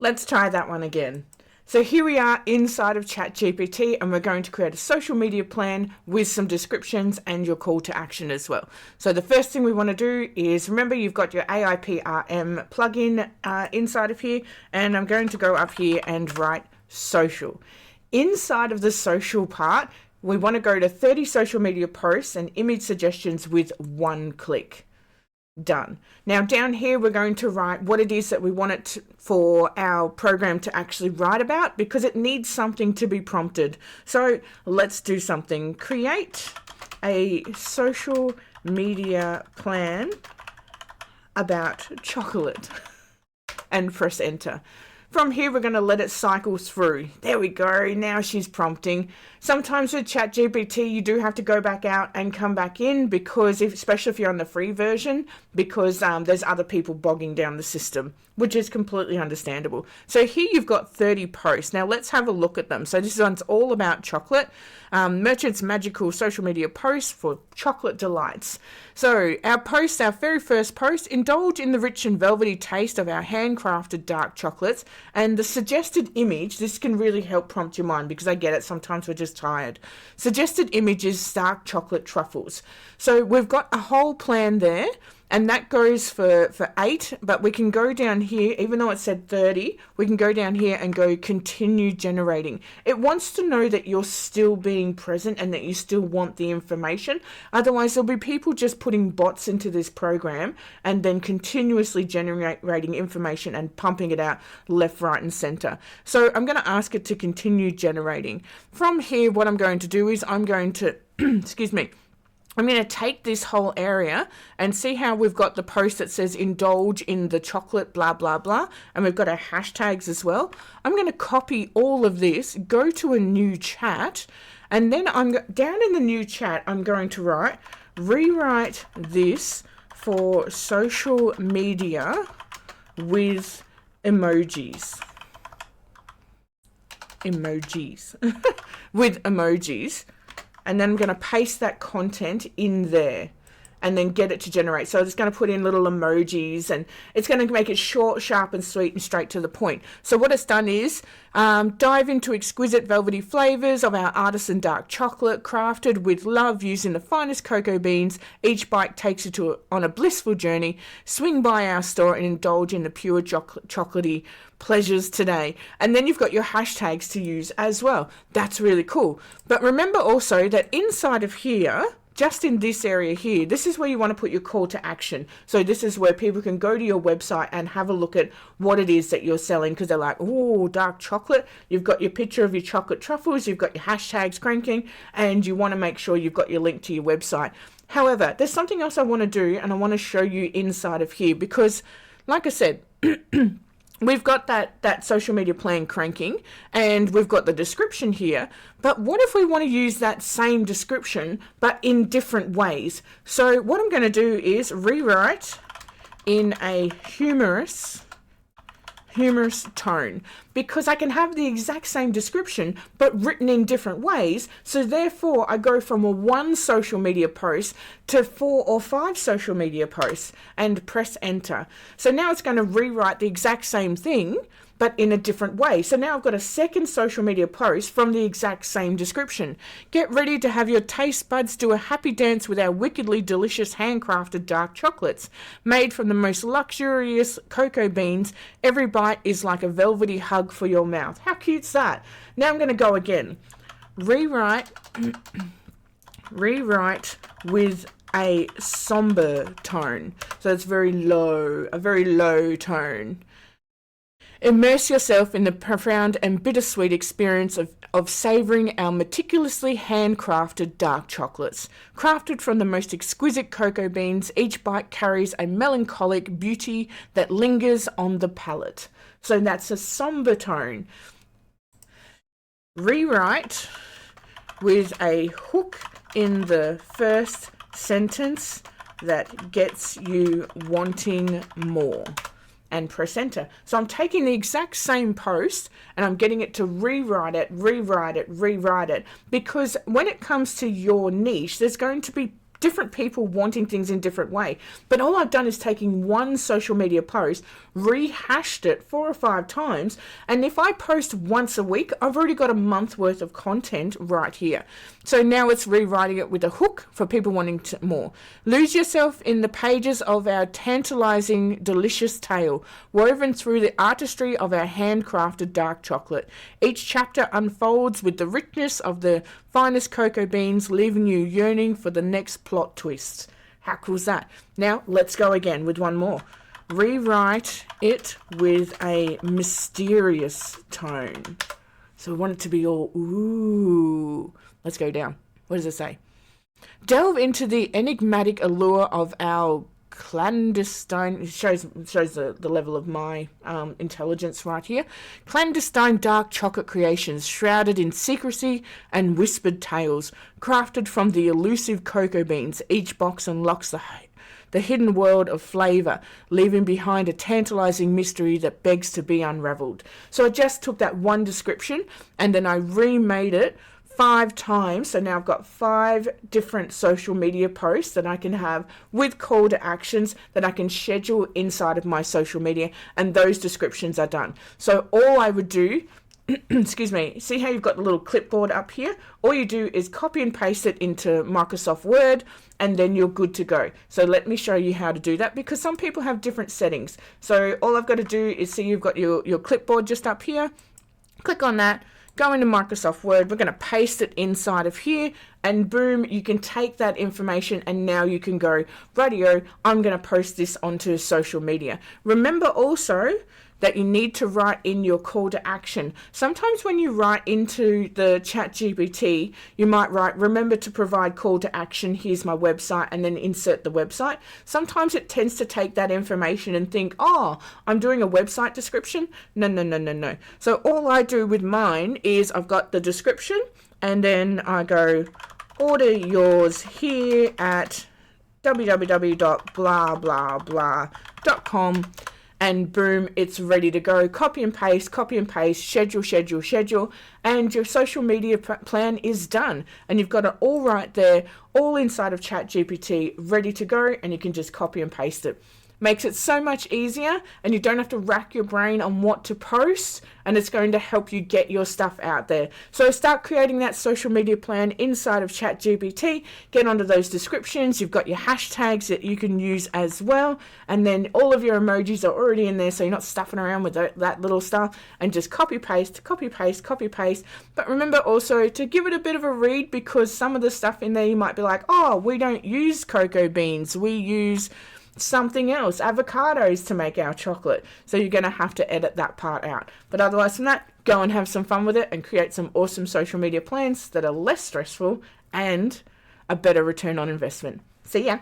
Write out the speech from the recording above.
Let's try that one again. So here we are inside of Chatgpt, and we're going to create a social media plan with some descriptions and your call to action as well. So the first thing we want to do is, remember, you've got your AIPRM plugin inside of here, and I'm going to go up here and write social. Inside of the social part, we want to go to 30 social media posts and image suggestions with one click. Done. Now down here we're going to write what it is that we want it for our program to actually write about, because it needs something to be prompted. So let's do something. Create a social media plan about chocolate and press enter. From here, we're going to let it cycle through. There we go. Now she's prompting. Sometimes with ChatGPT, you do have to go back out and come back in, because especially if you're on the free version, because there's other people bogging down the system, which is completely understandable. So here you've got 30 posts. Now let's have a look at them. So this one's all about chocolate. Merchant's magical social media post for chocolate delights. So our post, our very first post, indulge in the rich and velvety taste of our handcrafted dark chocolates. And the suggested image, this can really help prompt your mind, because I get it, sometimes we're just tired. Suggested image is dark chocolate truffles. So we've got a whole plan there, and that goes for 8, but we can go down here, even though it said 30, we can go down here and go continue generating. It wants to know that you're still being present and that you still want the information. Otherwise, there'll be people just putting bots into this program and then continuously generating information and pumping it out left, right, and center. So I'm going to ask it to continue generating. From here, what I'm going to do is I'm going to, excuse me, I'm going to take this whole area and see how we've got the post that says indulge in the chocolate, blah, blah, blah. And we've got our hashtags as well. I'm going to copy all of this, go to a new chat, and then I'm down in the new chat, I'm going to rewrite this for social media with emojis. With emojis. And then I'm going to paste that content in there and then get it to generate. So it's going to put in little emojis, and it's going to make it short, sharp, and sweet, and straight to the point. So what it's done is dive into exquisite velvety flavors of our artisan dark chocolate, crafted with love using the finest cocoa beans. Each bite takes you on a blissful journey. Swing by our store and indulge in the pure chocolatey pleasures today. And then you've got your hashtags to use as well. That's really cool. But remember also that inside of here, just in this area here, this is where you want to put your call to action. So this is where people can go to your website and have a look at what it is that you're selling, because they're like, oh, dark chocolate. You've got your picture of your chocolate truffles, you've got your hashtags cranking, and you want to make sure you've got your link to your website. However, there's something else I want to do, and I want to show you inside of here, because like I said, we've got that social media plan cranking, and we've got the description here. But what if we want to use that same description but in different ways? So what I'm going to do is rewrite in a humorous tone, because I can have the exact same description but written in different ways. So therefore I go from a 1 social media post to 4 or 5 social media posts and press enter. So now it's going to rewrite the exact same thing but in a different way. So now I've got a second social media post from the exact same description. Get ready to have your taste buds do a happy dance with our wickedly delicious handcrafted dark chocolates. Made from the most luxurious cocoa beans, every bite is like a velvety hug for your mouth. How cute's that? Now I'm going to go again. Rewrite with a somber tone. So it's very low, a very low tone. Immerse yourself in the profound and bittersweet experience of savouring our meticulously handcrafted dark chocolates. Crafted from the most exquisite cocoa beans, each bite carries a melancholic beauty that lingers on the palate. So that's a somber tone. Rewrite with a hook in the first sentence that gets you wanting more, and press enter. So I'm taking the exact same post and I'm getting it to rewrite it, because when it comes to your niche, there's going to be different people wanting things in different way. But all I've done is taking one social media post, rehashed it 4 or 5 times, and if I post once a week, I've already got a month worth of content right here. So now it's rewriting it with a hook for people wanting more. Lose yourself in the pages of our tantalizing, delicious tale, woven through the artistry of our handcrafted dark chocolate. Each chapter unfolds with the richness of the finest cocoa beans, leaving you yearning for the next plot twist. How cool is that? Now, let's go again with one more. Rewrite it with a mysterious tone. So we want it to be all, ooh. Let's go down. What does it say? Delve into the enigmatic allure of our clandestine. It shows the level of my intelligence right here. Clandestine dark chocolate creations shrouded in secrecy and whispered tales, crafted from the elusive cocoa beans. Each box unlocks the hidden world of flavour, leaving behind a tantalising mystery that begs to be unravelled. So I just took that one description and then I remade it 5 times. So now I've got 5 different social media posts that I can have with call to actions that I can schedule inside of my social media, and those descriptions are done. So all I would do, excuse me, see how you've got the little clipboard up here? All you do is copy and paste it into Microsoft Word, and then you're good to go. So let me show you how to do that, because some people have different settings. So all I've got to do is see you've got your clipboard just up here. Click on that. Go into Microsoft Word, we're going to paste it inside of here, and boom, you can take that information and now you can go, radio, I'm going to post this onto social media. Remember also that you need to write in your call to action. Sometimes when you write into the Chatgpt, you might write, remember to provide call to action, here's my website, and then insert the website. Sometimes it tends to take that information and think, oh, I'm doing a website description. No. So all I do with mine is I've got the description, and then I go, order yours here at www.blablabla.com. And boom, it's ready to go. Copy and paste, schedule, and your social media plan is done. And you've got it all right there, all inside of ChatGPT, ready to go, and you can just copy and paste it. Makes it so much easier, and you don't have to rack your brain on what to post, and it's going to help you get your stuff out there. So start creating that social media plan inside of ChatGPT. Get onto those descriptions. You've got your hashtags that you can use as well, and then all of your emojis are already in there, so you're not stuffing around with that little stuff, and just copy paste. But remember also to give it a bit of a read, because some of the stuff in there you might be like, oh, we don't use cocoa beans, we use something else, avocados, to make our chocolate. So you're going to have to edit that part out. But otherwise from that, go and have some fun with it and create some awesome social media plans that are less stressful and a better return on investment. See ya.